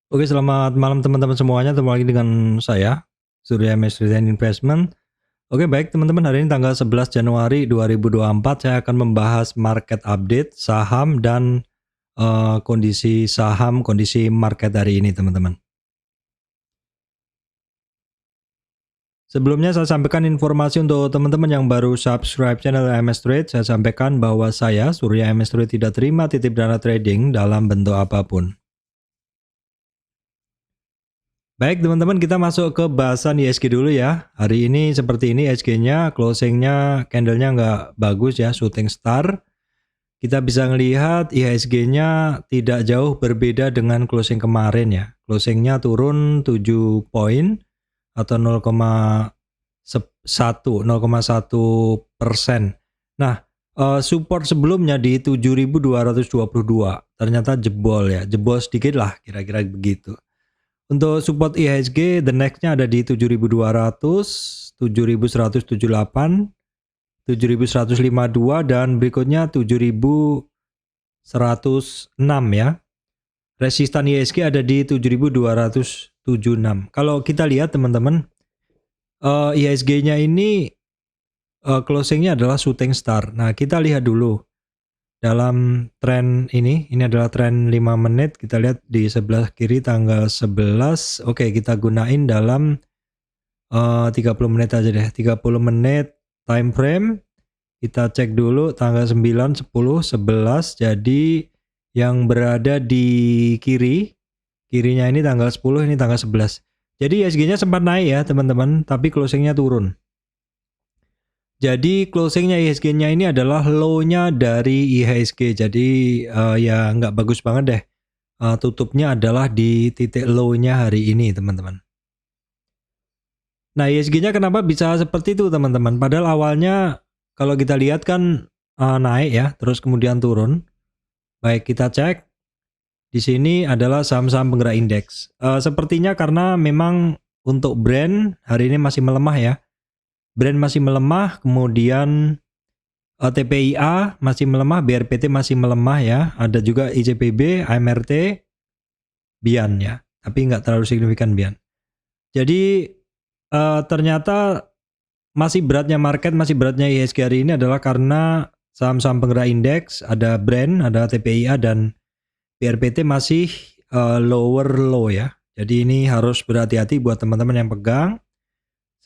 Oke, selamat malam teman-teman semuanya. Ketemu lagi dengan saya, Surya MS Return Investment. Oke, baik teman-teman, hari ini tanggal 11 Januari 2024 saya akan membahas market update saham dan kondisi saham, kondisi market hari ini, teman-teman. Sebelumnya saya sampaikan informasi untuk teman-teman yang baru subscribe channel MS Trade. Saya sampaikan bahwa saya, Surya MS Trade, tidak terima titip dana trading dalam bentuk apapun. Baik teman-teman, kita masuk ke bahasan ISG dulu ya. Hari ini seperti ini ISG-nya, closing-nya, candle-nya nggak bagus ya, shooting star. Kita bisa melihat IHSG-nya tidak jauh berbeda dengan closing kemarin ya. Closing-nya turun 7 poin atau 0,1%. Nah, support sebelumnya di 7.222 ternyata jebol ya, jebol sedikit lah kira-kira begitu. Untuk support IHSG, the next-nya ada di 7.200, 7.178, 7.152 dan berikutnya 7.106 ya. Resistan IHSG ada di 7.276. Kalau kita lihat teman-teman, IHSG-nya ini closing-nya adalah shooting star. Nah, kita lihat dulu dalam tren ini adalah tren 5 menit, kita lihat di sebelah kiri tanggal 11. Oke, kita gunain dalam 30 menit aja deh, 30 menit time frame. Kita cek dulu tanggal 9, 10, 11. Jadi yang berada di kirinya ini tanggal 10, ini tanggal 11. Jadi IHSG-nya sempat naik ya teman-teman, tapi closing-nya turun. Jadi closingnya IHSG-nya ini adalah low-nya dari IHSG. Jadi ya nggak bagus banget deh. Tutupnya adalah di titik low-nya hari ini teman-teman. Nah IHSG-nya kenapa bisa seperti itu teman-teman? Padahal awalnya kalau kita lihat kan naik ya, terus kemudian turun. Baik, kita cek. Di sini adalah saham-saham penggerak indeks. Sepertinya karena memang untuk brand hari ini masih melemah ya. Brand masih melemah, kemudian TPIA masih melemah, BRPT masih melemah ya. Ada juga ICPB, AMRT, BIAN ya. Tapi nggak terlalu signifikan BIAN. Jadi ternyata masih beratnya market, masih beratnya IHSG hari ini adalah karena saham-saham penggerak indeks, ada brand, ada TPIA dan BRPT masih lower low ya. Jadi ini harus berhati-hati buat teman-teman yang pegang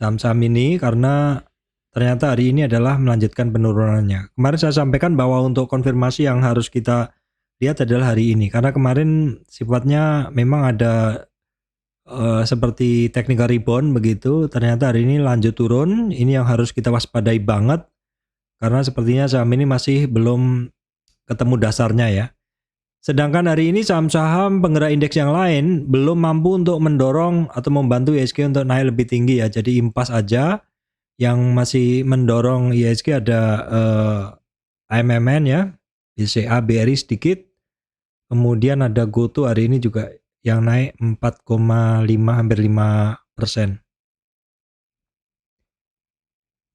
saham-saham ini karena ternyata hari ini adalah melanjutkan penurunannya. Kemarin saya sampaikan bahwa untuk konfirmasi yang harus kita lihat adalah hari ini. Karena kemarin sifatnya memang ada seperti technical rebound begitu. Ternyata hari ini lanjut turun. Ini yang harus kita waspadai banget. Karena sepertinya saham ini masih belum ketemu dasarnya ya. Sedangkan hari ini saham-saham penggerak indeks yang lain belum mampu untuk mendorong atau membantu IHSG untuk naik lebih tinggi ya. Jadi impas aja. Yang masih mendorong IHSG ada AMMN ya, BCA, BRI sedikit. Kemudian ada GoTo hari ini juga yang naik 4,5 hampir 5%.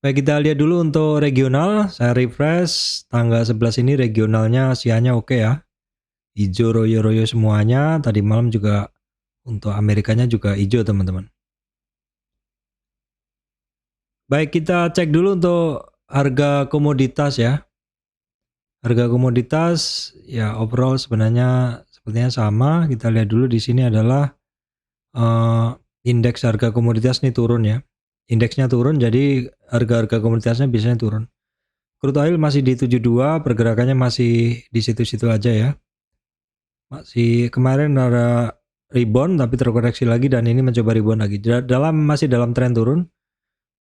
Baik, kita lihat dulu untuk regional. Saya refresh tanggal 11 ini regionalnya sianya oke ya. Hijau royo-royo semuanya. Tadi malam juga untuk Amerikanya juga hijau teman-teman. Baik, kita cek dulu untuk harga komoditas ya. Harga komoditas ya overall sebenarnya sepertinya sama. Kita lihat dulu di sini adalah indeks harga komoditas ini turun ya. Indeksnya turun jadi harga-harga komoditasnya biasanya turun. Crude oil masih di 72, pergerakannya masih di situ-situ aja ya. Masih kemarin ada rebound tapi terkoreksi lagi dan ini mencoba rebound lagi. Masih dalam tren turun.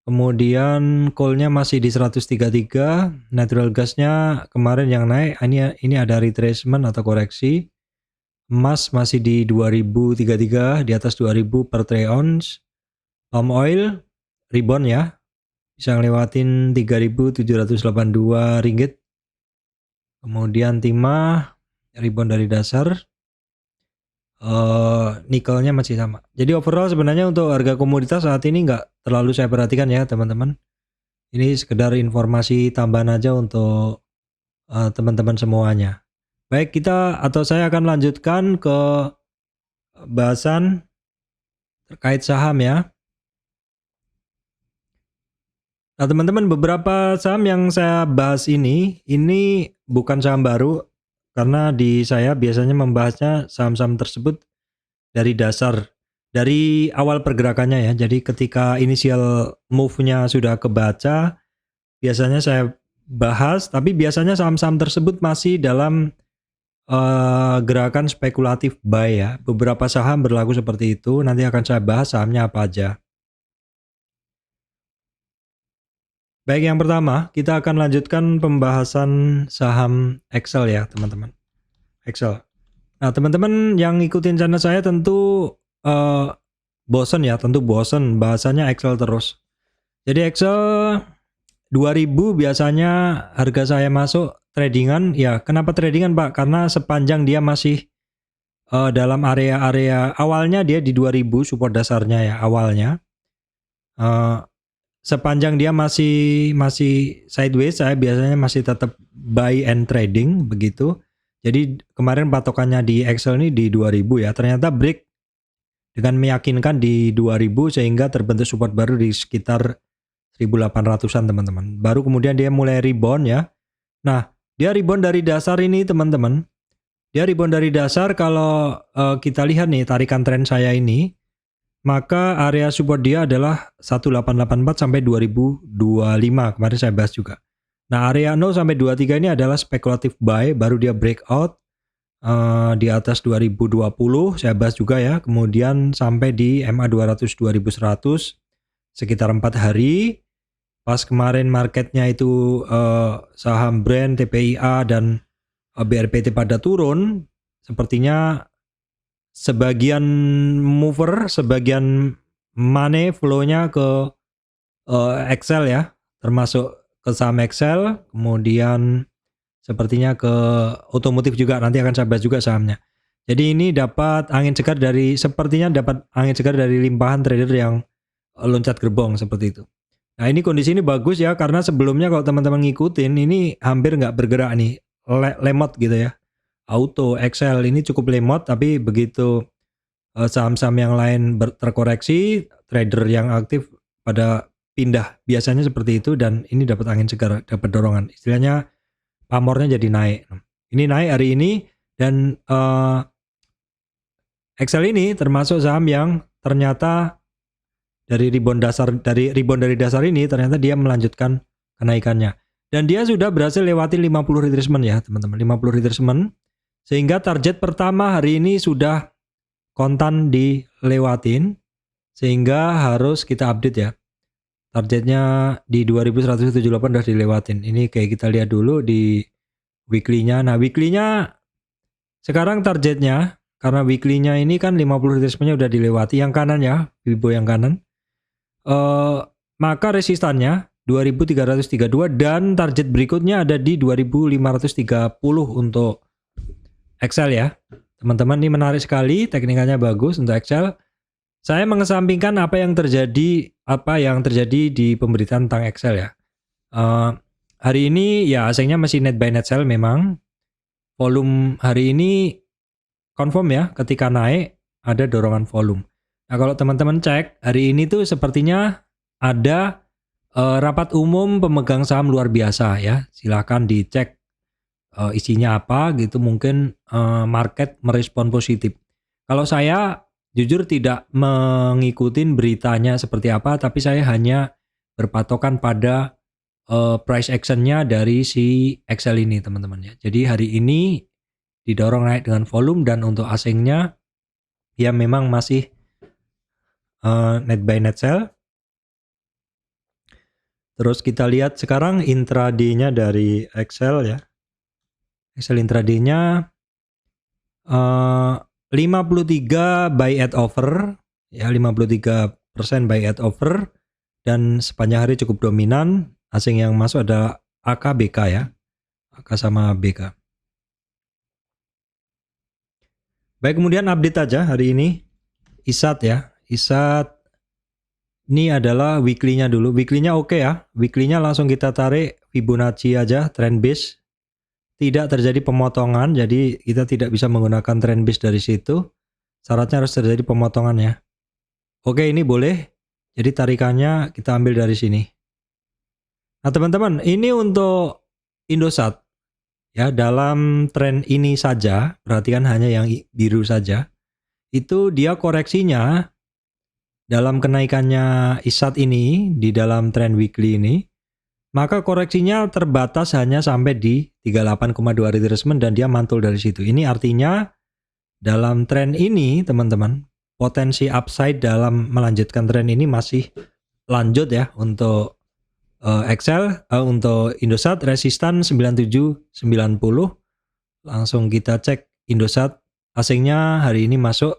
Kemudian coal-nya masih di 133, natural gas-nya kemarin yang naik, ini ada retracement atau koreksi. Emas masih di 2033, di atas 2000 per troy ounce. Palm oil rebound ya, bisa ngelewatin 3.782 ringgit. Kemudian timah rebound dari dasar. Nikelnya masih sama. Jadi overall sebenarnya untuk harga komoditas saat ini nggak terlalu saya perhatikan ya teman-teman. Ini sekedar informasi tambahan aja untuk teman-teman semuanya. Baik, saya akan lanjutkan ke bahasan terkait saham ya. Nah teman-teman, beberapa saham yang saya bahas ini bukan saham baru, karena di saya biasanya membahasnya saham-saham tersebut dari dasar, dari awal pergerakannya ya. Jadi ketika initial move-nya sudah kebaca, biasanya saya bahas, tapi biasanya saham-saham tersebut masih dalam gerakan spekulatif buy ya. Beberapa saham berlaku seperti itu, nanti akan saya bahas sahamnya apa aja. Baik, yang pertama kita akan lanjutkan pembahasan saham Excel ya teman-teman. Excel. Nah teman-teman yang ngikutin channel saya tentu bosen ya, tentu bosen bahasanya Excel terus. Jadi Excel 2000 biasanya harga saya masuk tradingan ya. Kenapa tradingan Pak? Karena sepanjang dia masih dalam area-area awalnya, dia di 2000 support dasarnya ya awalnya. Sepanjang dia masih sideways, saya biasanya masih tetap buy and trading begitu. Jadi kemarin patokannya di Excel ini di 2000 ya. Ternyata break dengan meyakinkan di 2000 sehingga terbentuk support baru di sekitar 1800-an teman-teman. Baru kemudian dia mulai rebound ya. Nah, dia rebound dari dasar ini teman-teman. Dia rebound dari dasar, kalau kita lihat nih tarikan tren saya ini, maka area support dia adalah 1884 sampai 2025. Kemarin saya bahas juga. Nah, area 0 sampai 23 ini adalah spekulatif buy, baru dia breakout di atas 2020, saya bahas juga ya. Kemudian sampai di MA 200 2100 sekitar 4 hari. Pas kemarin marketnya itu saham brand, TPIA dan BRPT pada turun, sepertinya sebagian mover, sebagian money flow-nya ke Excel ya, termasuk ke saham Excel, kemudian sepertinya ke otomotif juga, nanti akan saya bahas juga sahamnya. Jadi ini dapat angin segar sepertinya dapat angin segar dari limpahan trader yang loncat gerbong seperti itu. Nah ini kondisi ini bagus ya, karena sebelumnya kalau teman-teman ngikutin ini hampir nggak bergerak nih, lemot gitu ya. Auto, Excel ini cukup lemot, tapi begitu saham-saham yang lain terkoreksi, trader yang aktif pada pindah, biasanya seperti itu, dan ini dapat angin segar, dapat dorongan. Istilahnya pamornya jadi naik. Ini naik hari ini, dan Excel ini termasuk saham yang ternyata dari rebound dari dasar ini ternyata dia melanjutkan kenaikannya. Dan dia sudah berhasil lewati 50 retracement ya teman-teman, 50 retracement. Sehingga target pertama hari ini sudah kontan dilewatin, sehingga harus kita update ya. Targetnya di 2178 udah dilewatin. Ini kayak kita lihat dulu di weekly-nya. Nah, weekly-nya sekarang targetnya, karena weekly-nya ini kan 50 retracement-nya udah dilewati, yang kanan ya, Fibo yang kanan. Maka resistannya 2332 dan target berikutnya ada di 2530 untuk Excel ya. Teman-teman, ini menarik sekali, teknikanya bagus untuk Excel. Saya mengesampingkan apa yang terjadi di pemberitaan tentang Excel ya. Hari ini ya asingnya masih net buy net sell memang. Volume hari ini confirm ya, ketika naik ada dorongan volume. Nah kalau teman-teman cek, hari ini tuh sepertinya ada rapat umum pemegang saham luar biasa ya. Silahkan dicek isinya apa gitu, mungkin market merespon positif. Kalau saya jujur tidak mengikuti beritanya seperti apa, tapi saya hanya berpatokan pada price actionnya dari si Excel ini teman-teman ya. Jadi hari ini didorong naik dengan volume, dan untuk asingnya ya memang masih net buy net sell. Terus kita lihat sekarang intraday-nya dari Excel ya. Excel intraday-nya 53 buy at over ya, 53% buy at over, dan sepanjang hari cukup dominan. Asing yang masuk ada AK, BK ya, AK sama BK. Baik, kemudian update aja hari ini ISAT ya. ISAT ini adalah weekly-nya dulu. Weekly-nya oke ya. Weekly-nya langsung kita tarik Fibonacci aja, trend base. Tidak terjadi pemotongan, jadi kita tidak bisa menggunakan trend base dari situ. Syaratnya harus terjadi pemotongan ya. Oke, ini boleh. Jadi tarikannya kita ambil dari sini. Nah teman-teman, ini untuk Indosat ya, dalam tren ini saja, perhatikan hanya yang biru saja, itu dia koreksinya dalam kenaikannya ISAT ini di dalam tren weekly ini, maka koreksinya terbatas hanya sampai di 38,2 retracement dan dia mantul dari situ. Ini artinya dalam tren ini teman-teman, potensi upside dalam melanjutkan tren ini masih lanjut ya untuk Excel, untuk Indosat resistan 9790. Langsung kita cek Indosat, asingnya hari ini masuk.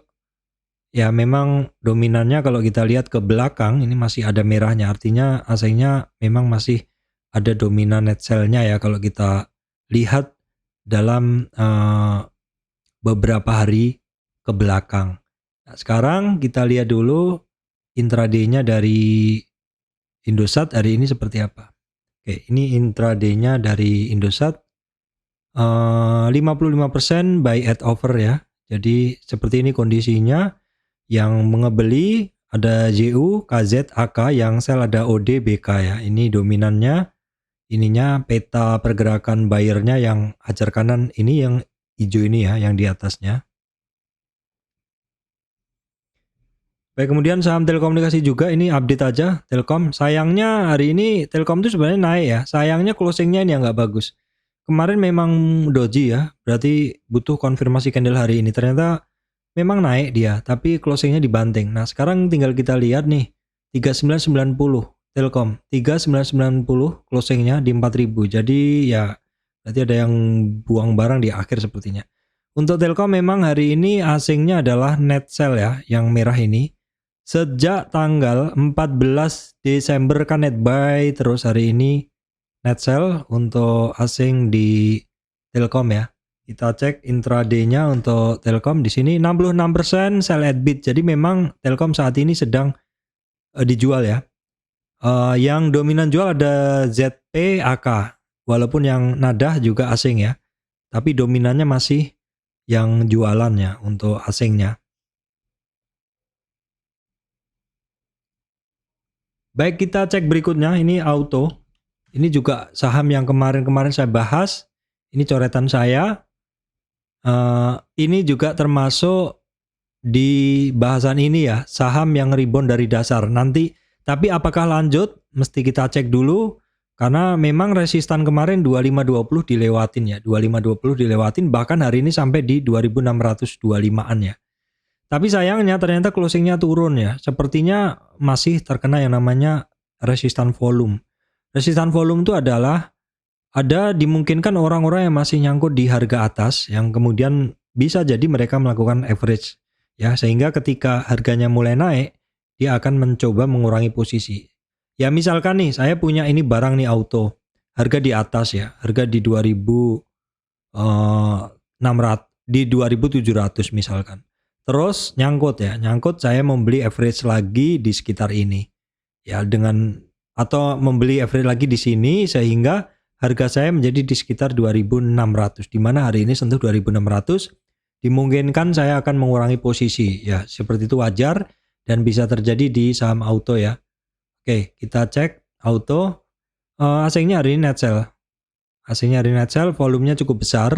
Ya memang dominannya kalau kita lihat ke belakang ini masih ada merahnya, artinya asingnya memang masih ada dominan net sell-nya ya kalau kita lihat dalam beberapa hari ke belakang. Nah, sekarang kita lihat dulu intraday-nya dari Indosat hari ini seperti apa. Oke, ini intraday-nya dari Indosat 55% buy at over ya. Jadi seperti ini kondisinya, yang mengebeli ada JU, KZ, AK, yang sell ada OD, BK ya. Ini dominannya, ininya peta pergerakan buyernya yang hajar kanan ini yang hijau ini ya, yang di atasnya. Baik, kemudian saham telekomunikasi juga ini update aja Telkom. Sayangnya hari ini Telkom itu sebenarnya naik ya. Sayangnya closingnya ini yang nggak bagus. Kemarin memang doji ya, berarti butuh konfirmasi candle hari ini. Ternyata memang naik dia, tapi closingnya dibanting. Nah sekarang tinggal kita lihat nih, 3990 Telkom, 3990 closingnya di 4000. Jadi ya berarti ada yang buang barang di akhir sepertinya. Untuk Telkom memang hari ini asingnya adalah net sell ya, yang merah ini. Sejak tanggal 14 Desember kan net buy, terus hari ini net sell untuk asing di Telkom ya. Kita cek intraday-nya untuk Telkom di sini 66% sell at bid. Jadi memang Telkom saat ini sedang dijual ya. Yang dominan jual ada ZP, AK. Walaupun yang nadah juga asing ya. Tapi dominannya masih yang jualan ya untuk asingnya. Baik, kita cek berikutnya, ini auto. Ini juga saham yang kemarin-kemarin saya bahas. Ini coretan saya. Ini juga termasuk di bahasan ini ya, saham yang rebound dari dasar. Nanti, tapi apakah lanjut? Mesti kita cek dulu. Karena memang resistan kemarin 2520 dilewatin ya. 2520 dilewatin, bahkan hari ini sampai di 2625-an ya. Tapi sayangnya ternyata closingnya turun ya. Sepertinya masih terkena yang namanya resistan volume. Resistan volume itu adalah ada dimungkinkan orang-orang yang masih nyangkut di harga atas yang kemudian bisa jadi mereka melakukan average ya, sehingga ketika harganya mulai naik dia akan mencoba mengurangi posisi. Ya misalkan nih saya punya ini barang nih auto, harga di atas ya, harga di 2600, di 2700 misalkan. Terus nyangkut ya, nyangkut saya membeli average lagi di sekitar ini. Ya dengan atau membeli average lagi di sini sehingga harga saya menjadi di sekitar 2600, di mana hari ini sentuh 2600, dimungkinkan saya akan mengurangi posisi ya, seperti itu wajar dan bisa terjadi di saham auto ya. Oke, kita cek auto. Asingnya hari ini net sell. Asingnya hari ini net sell, volumenya cukup besar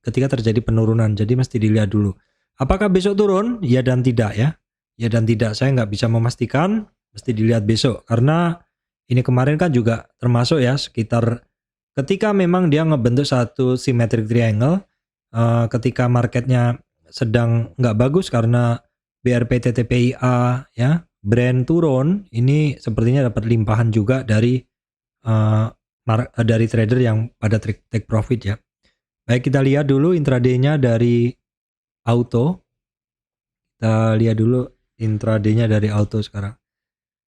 ketika terjadi penurunan, jadi mesti dilihat dulu. Apakah besok turun? Ya dan tidak ya. Ya dan tidak, saya nggak bisa memastikan, mesti dilihat besok. Karena ini kemarin kan juga termasuk ya sekitar ketika memang dia ngebentuk satu symmetric triangle, ketika marketnya sedang nggak bagus karena BRP TTPIA ya, brand turun, ini sepertinya dapat limpahan juga dari trader yang pada take profit ya. Baik, kita lihat dulu intraday-nya dari auto. Kita lihat dulu intraday-nya dari auto sekarang.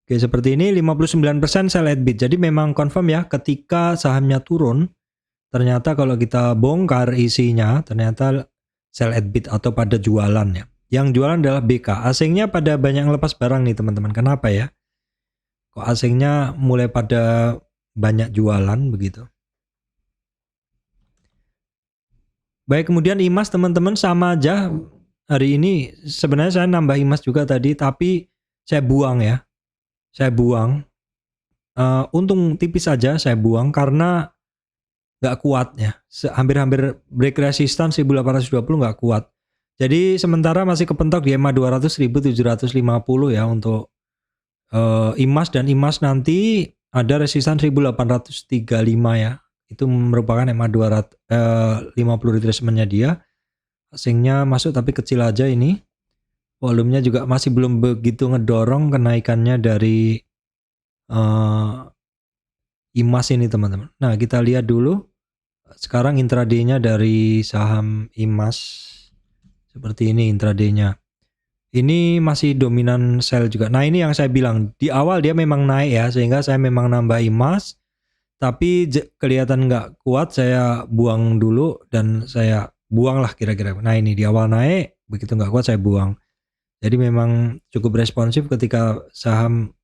Oke, seperti ini 59% sell at bid. Jadi memang confirm ya, ketika sahamnya turun, ternyata kalau kita bongkar isinya, ternyata sell at bid atau pada jualan ya. Yang jualan adalah BK. Asingnya pada banyak ngelepas barang nih teman-teman. Kenapa ya? Kok asingnya mulai pada banyak jualan begitu? Baik, kemudian IMAS teman-teman sama aja. hari ini sebenarnya saya nambah emas juga tadi, tapi saya buang ya. Saya buang. Untung tipis aja saya buang karena nggak kuat ya. Hampir-hampir break resistance 1820 nggak kuat. Jadi sementara masih kepentok di EMA 200 1750 ya untuk emas, dan emas nanti ada resistan 1835 ya. Itu merupakan EMA 250 retracementnya dia. Asingnya masuk tapi kecil aja ini. Volumenya juga masih belum begitu ngedorong kenaikannya dari emas ini teman-teman. Nah kita lihat dulu sekarang intraday-nya dari saham emas seperti ini intraday-nya. Ini masih dominan sell juga. Nah ini yang saya bilang di awal dia memang naik ya, sehingga saya memang nambah emas, tapi kelihatan nggak kuat, saya buang dulu dan saya buang lah kira-kira. Nah ini di awal naik, begitu nggak kuat saya buang. Jadi memang cukup responsif ketika saham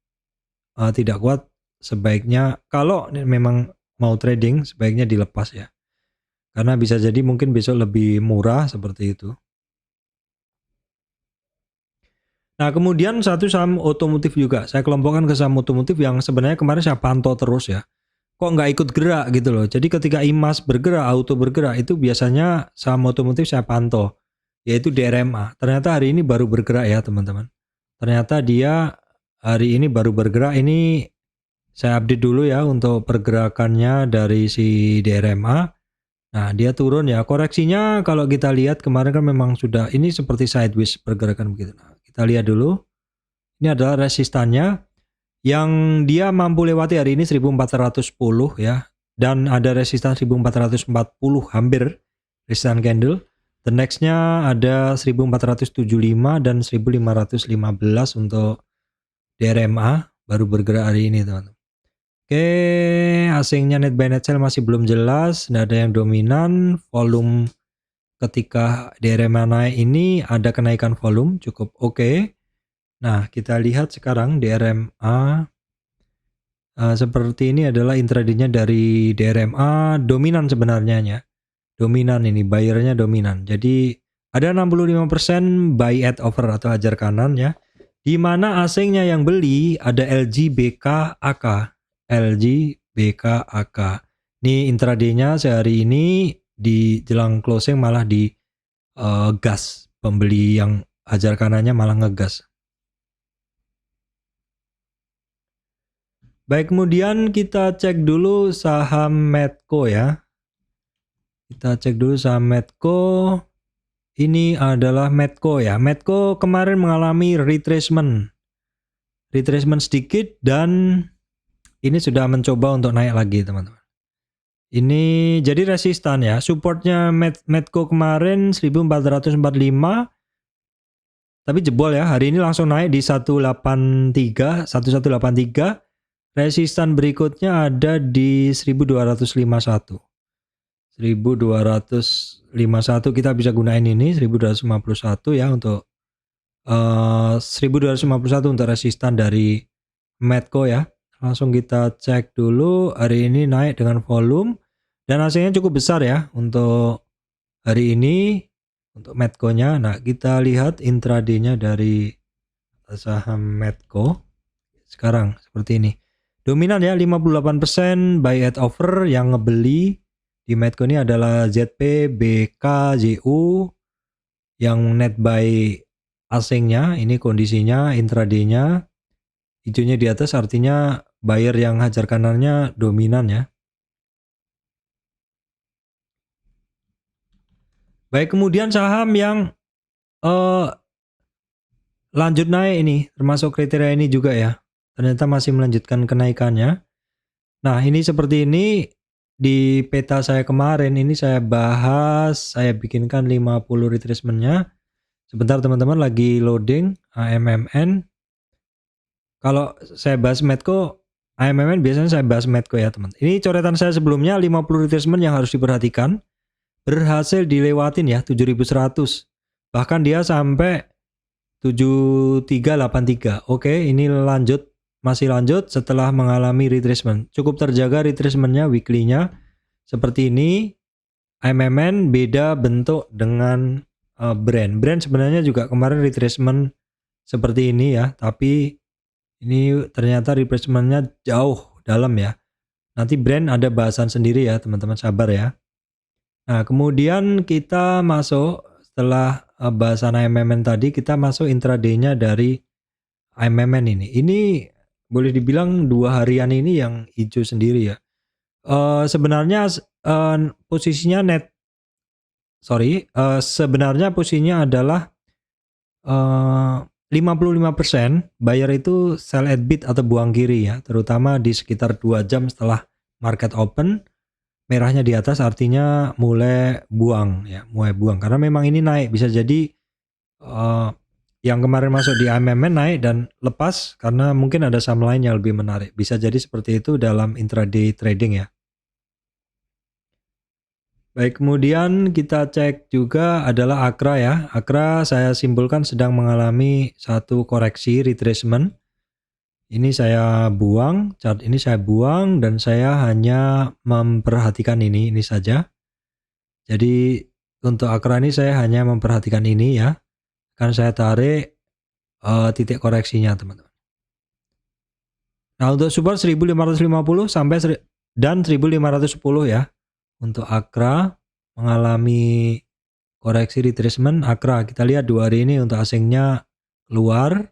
tidak kuat, sebaiknya kalau memang mau trading sebaiknya dilepas ya. Karena bisa jadi mungkin besok lebih murah seperti itu. Nah kemudian satu saham otomotif juga, saya kelompokkan ke saham otomotif yang sebenarnya kemarin saya pantau terus ya. Kok nggak ikut gerak gitu loh. Jadi ketika emas bergerak, auto bergerak, itu biasanya saham otomotif saya pantau, yaitu DRMA. Ternyata hari ini baru bergerak ya teman-teman. Ternyata dia hari ini baru bergerak. Ini saya update dulu ya untuk pergerakannya dari si DRMA. Nah dia turun ya, koreksinya kalau kita lihat kemarin kan memang sudah, ini seperti sideways pergerakan begitu. Nah, kita lihat dulu, ini adalah resistannya yang dia mampu lewati hari ini 1410 ya, dan ada resistan 1440 hampir resistan candle. The nextnya ada 1475 dan 1515 untuk DRMA baru bergerak hari ini teman-teman. Oke, asingnya net buy net sell masih belum jelas, nggak ada yang dominan. Volume ketika DRMA naik ini ada kenaikan volume cukup oke. Nah kita lihat sekarang DRMA seperti ini adalah intraday-nya dari DRMA dominan sebenarnya ya. Dominan ini, buyernya dominan. Jadi ada 65% buy at offer atau hajar kanan ya. Di mana asingnya yang beli ada LG BKAK. LG BKAK. Ini intraday-nya sehari ini di jelang closing malah di gas. Pembeli yang hajar kanannya malah ngegas. Baik, kemudian kita cek dulu saham Medco ya. Kita cek dulu saham Medco. Ini adalah Medco ya. Medco kemarin mengalami retracement sedikit dan ini sudah mencoba untuk naik lagi teman-teman. Ini jadi resistan ya. Supportnya Medco kemarin 1445, tapi jebol ya. Hari ini langsung naik di 1183. Resistan berikutnya ada di 1251. 1251 kita bisa gunain ini 1251 ya untuk 1251 untuk resistan dari Medco ya. Langsung kita cek dulu, hari ini naik dengan volume dan hasilnya cukup besar ya untuk hari ini untuk Medco-nya. Nah, kita lihat intraday-nya dari saham Medco. Sekarang seperti ini. Dominan ya 58% buy at offer, yang ngebeli di Medco ini adalah ZP, BK, JU. Yang net buy asingnya ini kondisinya intraday-nya hijaunya di atas, artinya buyer yang hajar kanannya dominan ya. Baik, kemudian saham yang lanjut naik ini termasuk kriteria ini juga ya. Ternyata masih melanjutkan kenaikannya. Nah ini seperti ini di peta saya kemarin, ini saya bahas, saya bikinkan 50 retracementnya. Sebentar teman-teman, lagi loading AMMN. Kalau saya bahas Medco, AMMN biasanya saya bahas Medco ya teman. Ini coretan saya sebelumnya 50 retracement yang harus diperhatikan. Berhasil dilewatin ya 7100. Bahkan dia sampai 7383. Oke, ini lanjut, masih lanjut setelah mengalami retracement. Cukup terjaga retracementnya weekly-nya seperti ini. AMMN beda bentuk dengan Brand sebenarnya juga kemarin retracement seperti ini ya, tapi ini ternyata retracementnya jauh dalam ya. Nanti Brand ada bahasan sendiri ya teman-teman, sabar ya. Nah kemudian kita masuk setelah bahasan AMMN tadi, kita masuk intraday-nya dari AMMN ini. Ini boleh dibilang 2 harian ini yang hijau sendiri ya. Sebenarnya posisinya sebenarnya posisinya adalah 55% buyer itu sell at bid atau buang kiri ya, terutama di sekitar 2 jam setelah market open. Merahnya di atas artinya mulai buang ya, karena memang ini naik, bisa jadi yang kemarin masuk di AMMN naik dan lepas karena mungkin ada saham lain yang lebih menarik. Bisa jadi seperti itu dalam intraday trading ya. Baik, kemudian kita cek juga adalah Akra ya. Akra saya simpulkan sedang mengalami satu koreksi retracement. Ini saya buang, chart ini saya buang dan saya hanya memperhatikan ini saja. Jadi untuk Akra ini saya hanya memperhatikan ini ya. Kan saya tarik titik koreksinya teman-teman. Nah untuk support 1550 sampai dan 1510 ya. Untuk Akra mengalami koreksi retracement. Akra kita lihat 2 hari ini untuk asingnya keluar.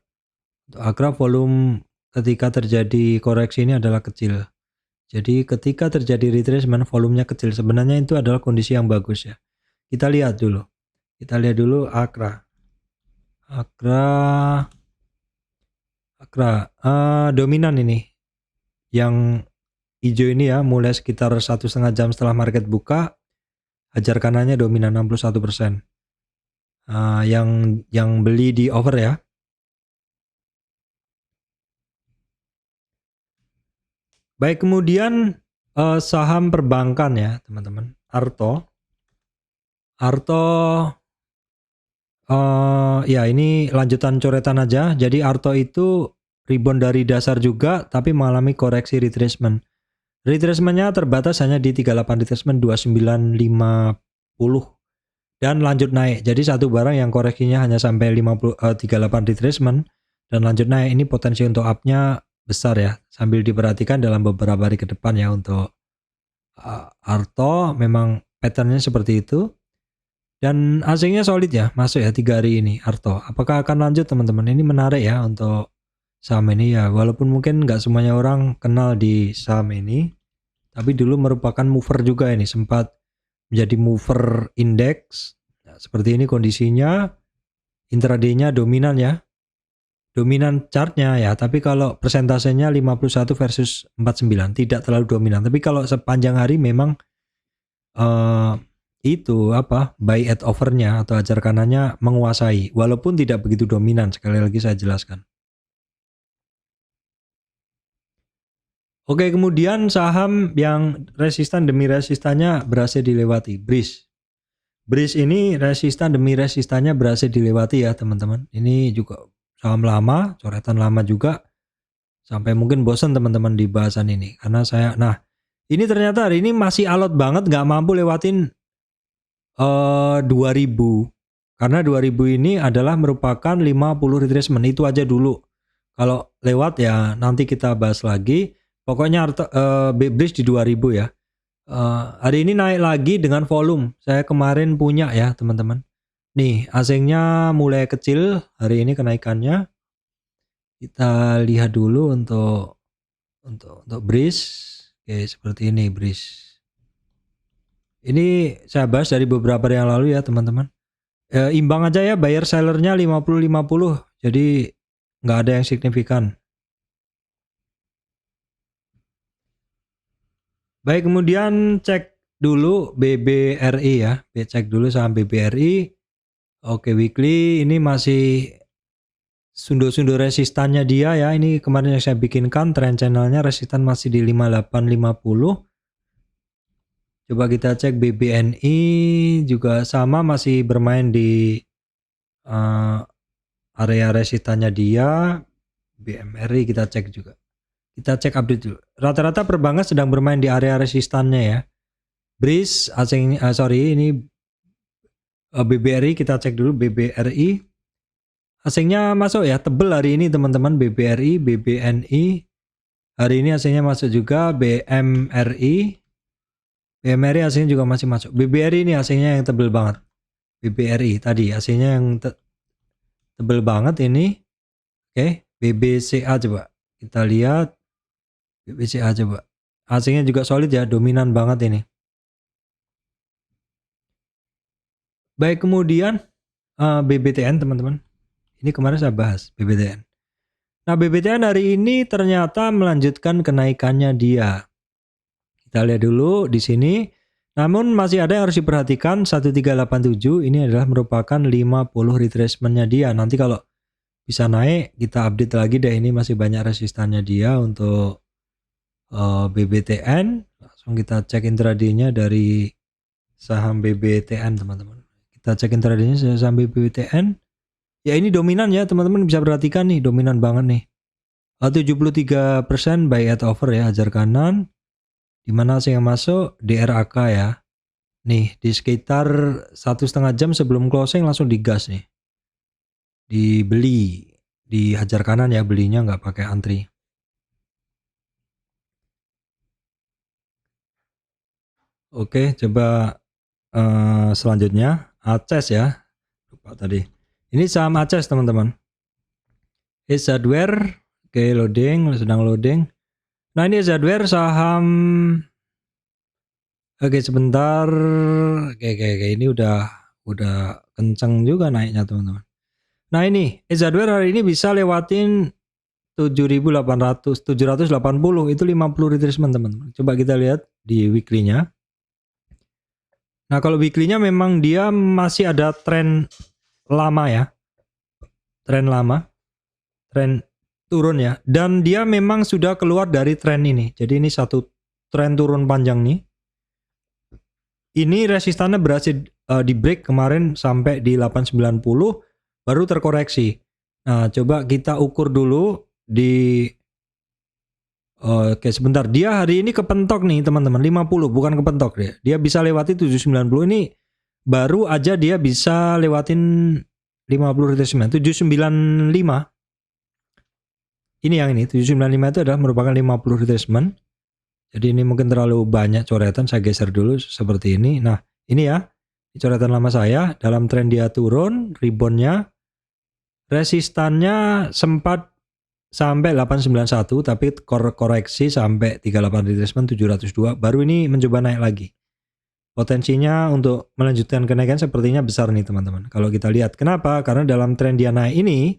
Untuk Akra volume ketika terjadi koreksi ini adalah kecil. Jadi ketika terjadi retracement volumenya kecil, sebenarnya itu adalah kondisi yang bagus ya. Kita lihat dulu Akra. Dominan ini yang hijau ini ya, mulai sekitar 1,5 jam setelah market buka, hajar kanannya dominan 61%. Yang beli di over ya. Baik, kemudian saham perbankan ya teman-teman. Arto ya ini lanjutan coretan aja. Jadi Arto itu rebound dari dasar juga tapi mengalami koreksi retracement. Retracementnya terbatas hanya di 38 retracement 2950 dan lanjut naik. Jadi satu barang yang koreksinya hanya sampai 38 retracement dan lanjut naik, ini potensi untuk up-nya besar ya. Sambil diperhatikan dalam beberapa hari ke depan ya untuk Arto, memang patternnya seperti itu. Dan asingnya solid ya, masuk ya 3 hari ini Arto. Apakah akan lanjut teman-teman? Ini menarik ya untuk saham ini ya, walaupun mungkin nggak semuanya orang kenal di saham ini, tapi dulu merupakan mover juga ini, sempat menjadi mover indeks. Nah, seperti ini kondisinya, intraday-nya dominan ya, dominan chartnya ya, tapi kalau persentasenya 51 versus 49 tidak terlalu dominan, tapi kalau sepanjang hari memang itu buy at overnya atau hajar kanannya menguasai, walaupun tidak begitu dominan. Sekali lagi saya jelaskan. Oke, kemudian saham yang resistan demi resistannya berhasil dilewati. Breeze ini resistan demi resistannya berhasil dilewati ya teman-teman. Ini juga saham lama, coretan lama juga. Sampai mungkin bosan teman-teman di bahasan ini. Karena ini ternyata hari ini masih alot banget, nggak mampu lewatin 2000. Karena 2000 ini adalah merupakan 50 retracement, itu aja dulu. Kalau lewat ya nanti kita bahas lagi. Pokoknya Breeze di 2000 ya. Hari ini naik lagi dengan volume. Saya kemarin punya ya teman-teman. Nih asingnya mulai kecil hari ini kenaikannya. Kita lihat dulu untuk Breeze. Oke, seperti ini Breeze. Ini saya bahas dari beberapa hari yang lalu ya teman-teman. Imbang aja ya, buyer sellernya 50-50. Jadi nggak ada yang signifikan. Baik, kemudian cek dulu BBRI ya. Cek dulu saham BBRI. Oke, weekly ini masih sundo-sundo resistannya dia ya. Ini kemarin yang saya bikinkan, trend channelnya resistan masih di 5850. Coba kita cek BBNI juga sama, masih bermain di area resistannya dia. BMRI kita cek juga. Kita cek update dulu. Rata-rata perbankan sedang bermain di area resistannya ya. Breeze ini BBRI kita cek dulu BBRI. Asingnya masuk ya, tebel hari ini teman-teman. BBRI, BBNI. Hari ini asingnya masuk juga. BMRI. BMRI asingnya juga masih masuk. BBRI ini asingnya yang tebel banget. BBRI tadi asingnya yang tebel banget ini. Oke, BBCA coba. Kita lihat. BBCA coba. Asingnya juga solid ya, dominan banget ini. Baik, kemudian BBTN teman-teman. Ini kemarin saya bahas BBTN. Nah, BBTN hari ini ternyata melanjutkan kenaikannya dia. Kita lihat dulu di sini. Namun masih ada yang harus diperhatikan. 1387 ini adalah merupakan 50 retracementnya dia. Nanti kalau bisa naik kita update lagi deh. Ini masih banyak resistannya dia untuk BBTN. Langsung kita cek intraday-nya dari saham BBTN teman-teman. Kita cek intraday-nya saham BBTN. Ya ini dominan ya teman-teman, bisa perhatikan nih, dominan banget nih. 73% buy at over ya, hajar kanan. Dimana sih yang masuk? DRAK ya. Nih di sekitar 1,5 jam sebelum closing langsung digas nih. Dibeli. Di hajar kanan ya, belinya nggak pakai antri. Oke, coba selanjutnya ACES ya. Lupa tadi. Ini saham ACES teman-teman. Ace Hardware. Oke, loading, sedang loading. Nah, ini Ace Hardware saham. Oke, sebentar. Oke, ini udah kenceng juga naiknya teman-teman. Nah, ini Ace Hardware hari ini bisa lewatin 780 itu 50 retracement teman-teman. Coba kita lihat di weekly-nya. Nah, kalau weekly-nya memang dia masih ada tren lama ya. Tren lama. Tren turun ya. Dan dia memang sudah keluar dari tren ini. Jadi ini satu tren turun panjang nih. Ini resistannya berhasil di break kemarin sampai di 890 baru terkoreksi. Nah, coba kita ukur dulu di oke, sebentar. Dia hari ini kepentok nih, teman-teman. 50 bukan kepentok dia. Dia bisa lewati 790 ini baru aja dia bisa lewatin 50 retracement. 795. Ini yang ini 795 itu adalah merupakan 50 retracement. Jadi ini mungkin terlalu banyak coretan, saya geser dulu seperti ini. Nah, ini ya. Ini coretan lama saya, dalam tren dia turun, reboundnya, resistannya sempat sampai 891, tapi koreksi sampai 38 retracement 702, baru ini mencoba naik lagi. Potensinya untuk melanjutkan kenaikan sepertinya besar nih teman-teman. Kalau kita lihat, kenapa? Karena dalam tren dia naik ini,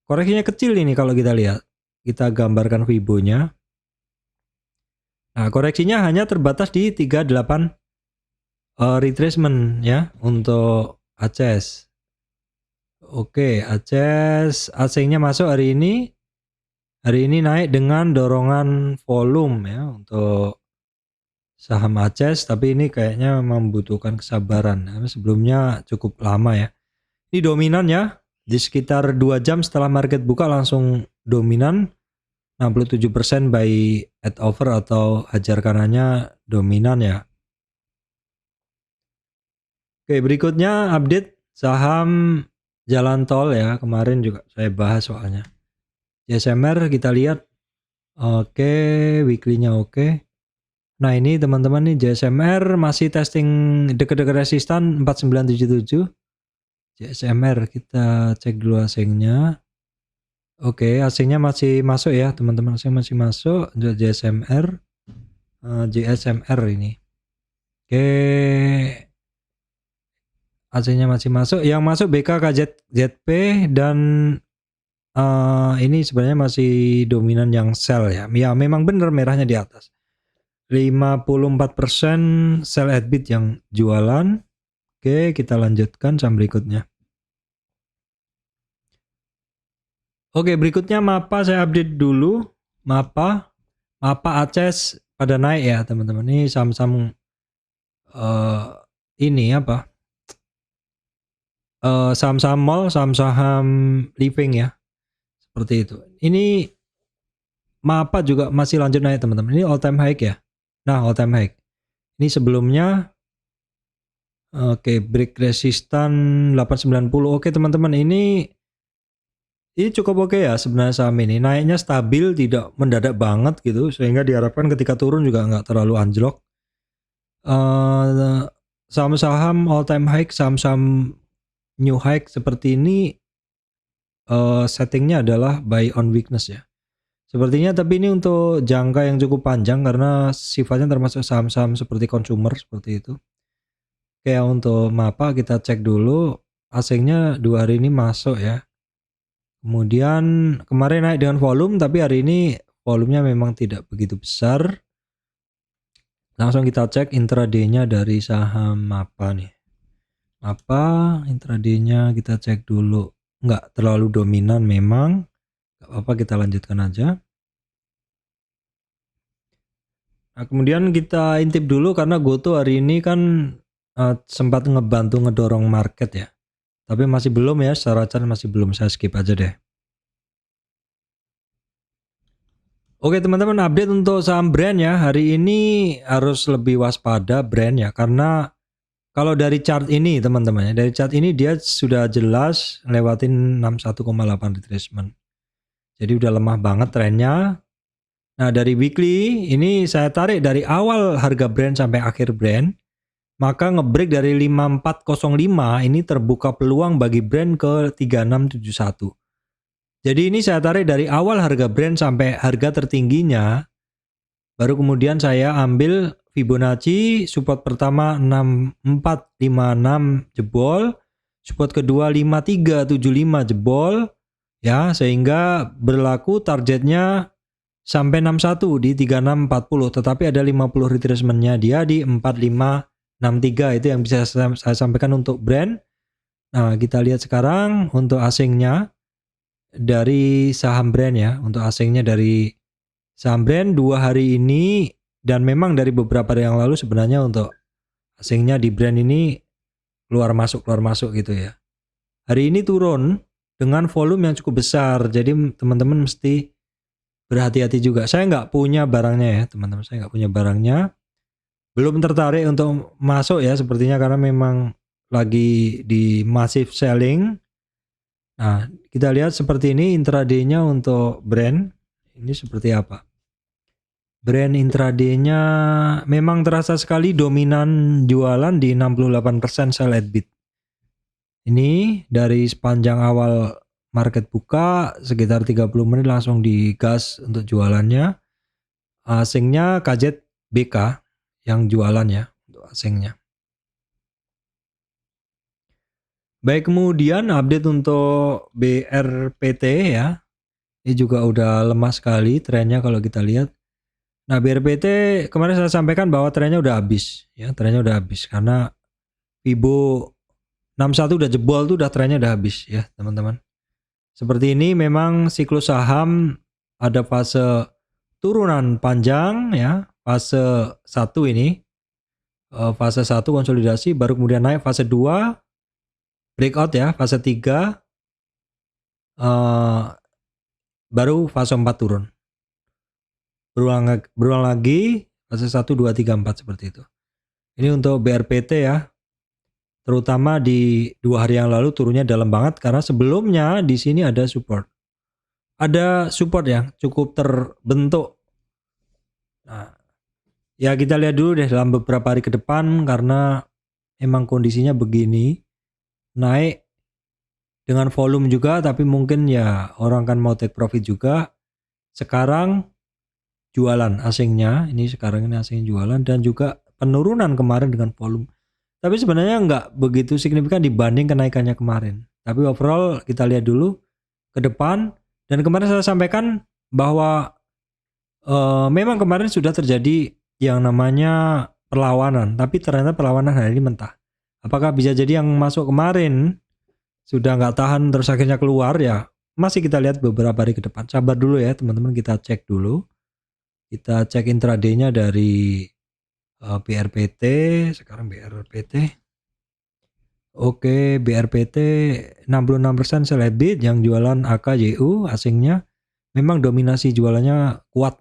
koreksinya kecil ini kalau kita lihat. Kita gambarkan Fibo-nya. Nah, koreksinya hanya terbatas di 38 retracement ya untuk ACES. Oke, ACES asingnya masuk hari ini. Hari ini naik dengan dorongan volume ya untuk saham ACES, tapi ini kayaknya membutuhkan kesabaran. Nah, sebelumnya cukup lama ya. Ini dominan ya. Di sekitar 2 jam setelah market buka langsung dominan. 67% buy at over atau hajar kanannya dominan ya. Oke, berikutnya update saham jalan tol ya. Kemarin juga saya bahas soalnya. JSMR kita lihat. Oke, weekly-nya oke. Nah, ini teman-teman nih JSMR masih testing dekat-dekat resistan 4977. JSMR kita cek dulu asingnya. Oke, asingnya masih masuk ya teman-teman, asing masih masuk untuk JSMR. JSMR ini. Oke. asingnya masih masuk. Yang masuk BKKZP dan ini sebenarnya masih dominan yang sell ya. Ya memang benar merahnya di atas. 54% sell at bid yang jualan. Oke, kita lanjutkan saham berikutnya. Oke, berikutnya MAPA saya update dulu. MAPA ACES pada naik ya teman-teman. Ini saham-saham ini apa? Saham-saham mall, saham-saham living ya. Seperti itu. Ini MAPA juga masih lanjut naik teman-teman. Ini all time high ya. Nah, all time high. Ini sebelumnya Oke, break resistan 890. Oke teman-teman, ini cukup oke ya sebenarnya saham ini. Naiknya stabil, tidak mendadak banget gitu, sehingga diharapkan ketika turun juga nggak terlalu anjlok. Saham-saham all time high, saham-saham new high seperti ini settingnya adalah buy on weakness ya. Sepertinya, tapi ini untuk jangka yang cukup panjang karena sifatnya termasuk saham-saham seperti consumer seperti itu. Oke, untuk MAPA kita cek dulu, asingnya 2 hari ini masuk ya. Kemudian kemarin naik dengan volume, tapi hari ini volumenya memang tidak begitu besar. Langsung kita cek intraday-nya dari saham MAPA nih. MAPA intraday-nya kita cek dulu. Nggak terlalu dominan memang. Nggak apa-apa, kita lanjutkan aja. Nah, kemudian kita intip dulu karena GoTo hari ini kan sempat ngebantu ngedorong market ya. Tapi masih belum ya, secara chart masih belum, saya skip aja deh. Oke teman-teman, update untuk saham brand ya. Hari ini harus lebih waspada brand ya, karena kalau dari chart ini teman-teman ya, dari chart ini dia sudah jelas lewatin 61,8 retracement. Jadi udah lemah banget trennya. Nah dari weekly ini saya tarik dari awal harga brand sampai akhir brand, maka ngebreak dari 5405 ini terbuka peluang bagi brand ke 3671. Jadi ini saya tarik dari awal harga brand sampai harga tertingginya, baru kemudian saya ambil Fibonacci, support pertama 6456 jebol, support kedua 5375 jebol, ya, sehingga berlaku targetnya sampai 61 di 3640, tetapi ada 50 retracement-nya dia di 4563, itu yang bisa saya sampaikan untuk brand. Nah, kita lihat sekarang untuk asingnya dari saham brand ya, untuk asingnya dari saham brand 2 hari ini, dan memang dari beberapa hari yang lalu sebenarnya untuk asingnya di brand ini keluar masuk gitu ya. Hari ini turun dengan volume yang cukup besar, jadi teman-teman mesti berhati-hati juga. Saya nggak punya barangnya ya teman-teman, saya nggak punya barangnya. Belum tertarik untuk masuk ya sepertinya karena memang lagi di massive selling. Nah, kita lihat seperti ini intraday-nya untuk brand. Ini seperti apa? Brand intraday-nya memang terasa sekali dominan jualan di 68% sell at bid. Ini dari sepanjang awal market buka sekitar 30 menit langsung digas untuk jualannya. Asingnya KZBK yang jualan ya untuk asingnya. Baik, kemudian update untuk BRPT ya. Ini juga udah lemah sekali trennya kalau kita lihat. Nah, BRPT kemarin saya sampaikan bahwa trennya udah habis ya, trennya udah habis karena Fibo 61 udah jebol tuh, udah trennya udah habis ya, teman-teman. Seperti ini memang siklus saham ada fase turunan panjang ya, fase 1 ini. Fase 1 konsolidasi, baru kemudian naik fase 2 breakout ya, fase 3 baru fase 4 turun. Berulang lagi fase 1 2 3 4 seperti itu. Ini untuk BRPT ya. Terutama di 2 hari yang lalu turunnya dalam banget karena sebelumnya di sini ada support. Ada support yang cukup terbentuk. Nah, ya kita lihat dulu deh dalam beberapa hari ke depan karena emang kondisinya begini. Naik dengan volume juga, tapi mungkin ya orang kan mau take profit juga. Sekarang jualan asingnya, ini sekarang ini asing jualan, dan juga penurunan kemarin dengan volume. Tapi sebenarnya nggak begitu signifikan dibanding kenaikannya kemarin. Tapi overall kita lihat dulu ke depan. Dan kemarin saya sampaikan bahwa memang kemarin sudah terjadi yang namanya perlawanan, tapi ternyata perlawanan hari ini mentah. Apakah bisa jadi yang masuk kemarin sudah nggak tahan terus akhirnya keluar ya? Masih kita lihat beberapa hari ke depan. Sabar dulu ya teman-teman, kita cek dulu. Kita cek intraday-nya dari BRPT, sekarang BRPT. Oke, BRPT 66% sell at bid, yang jualan AKJU asingnya memang dominasi jualannya kuat.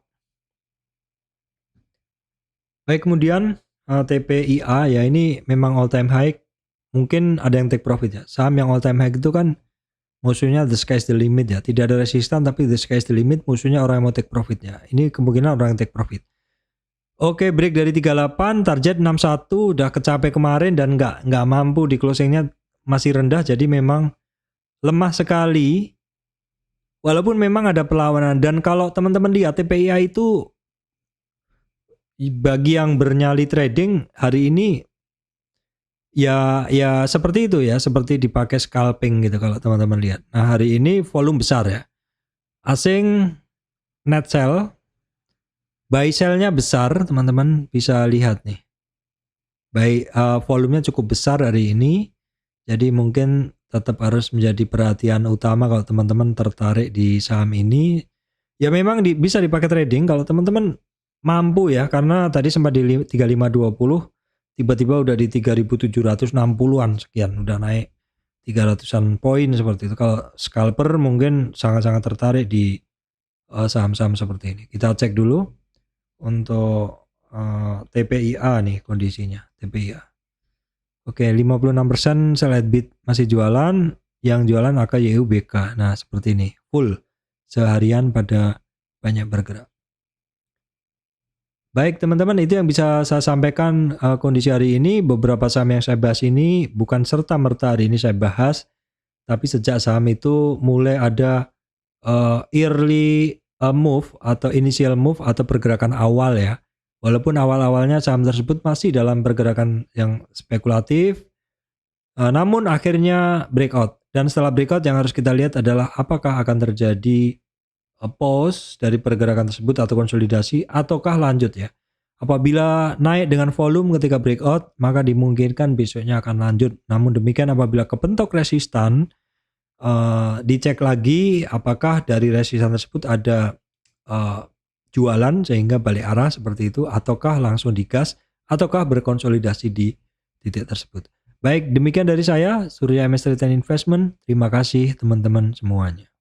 Baik, kemudian TPIA ya, ini memang all time high. Mungkin ada yang take profit ya. Saham yang all time high itu kan musuhnya the sky's the limit ya. Tidak ada resistan tapi the sky's the limit, musuhnya orang yang mau take profit ya. Ini kemungkinan orang yang take profit. Oke, break dari 38, target 61 udah kecapai kemarin dan nggak mampu di closingnya, masih rendah, jadi memang lemah sekali. Walaupun memang ada perlawanan, dan kalau teman-teman lihat TPIA itu bagi yang bernyali trading hari ini ya seperti itu ya, seperti dipakai scalping gitu kalau teman-teman lihat. Nah, hari ini volume besar ya. Asing net sell, buy sell-nya besar, teman-teman bisa lihat nih. Volumenya cukup besar hari ini. Jadi mungkin tetap harus menjadi perhatian utama kalau teman-teman tertarik di saham ini. Ya memang bisa dipakai trading kalau teman-teman mampu ya, karena tadi sempat di 3520, tiba-tiba udah di 3760-an sekian, udah naik 300-an poin seperti itu. Kalau scalper mungkin sangat-sangat tertarik di saham-saham seperti ini. Kita cek dulu untuk TPIA nih kondisinya, TPIA. Oke, 56% saya lihat bid masih jualan, yang jualan AKYUBK. Nah, seperti ini, full seharian pada banyak bergerak. Baik teman-teman, itu yang bisa saya sampaikan kondisi hari ini. Beberapa saham yang saya bahas ini bukan serta-merta hari ini saya bahas, tapi sejak saham itu mulai ada early move atau initial move atau pergerakan awal ya. Walaupun awal-awalnya saham tersebut masih dalam pergerakan yang spekulatif, namun akhirnya breakout. Dan setelah breakout yang harus kita lihat adalah apakah akan terjadi pause dari pergerakan tersebut atau konsolidasi, ataukah lanjut ya. Apabila naik dengan volume ketika breakout, maka dimungkinkan besoknya akan lanjut. Namun demikian apabila kepentok resistan, dicek lagi apakah dari resistan tersebut ada jualan sehingga balik arah seperti itu, ataukah langsung digas, ataukah berkonsolidasi di titik tersebut. Baik, demikian dari saya, Surya MS Return Investment. Terima kasih teman-teman semuanya.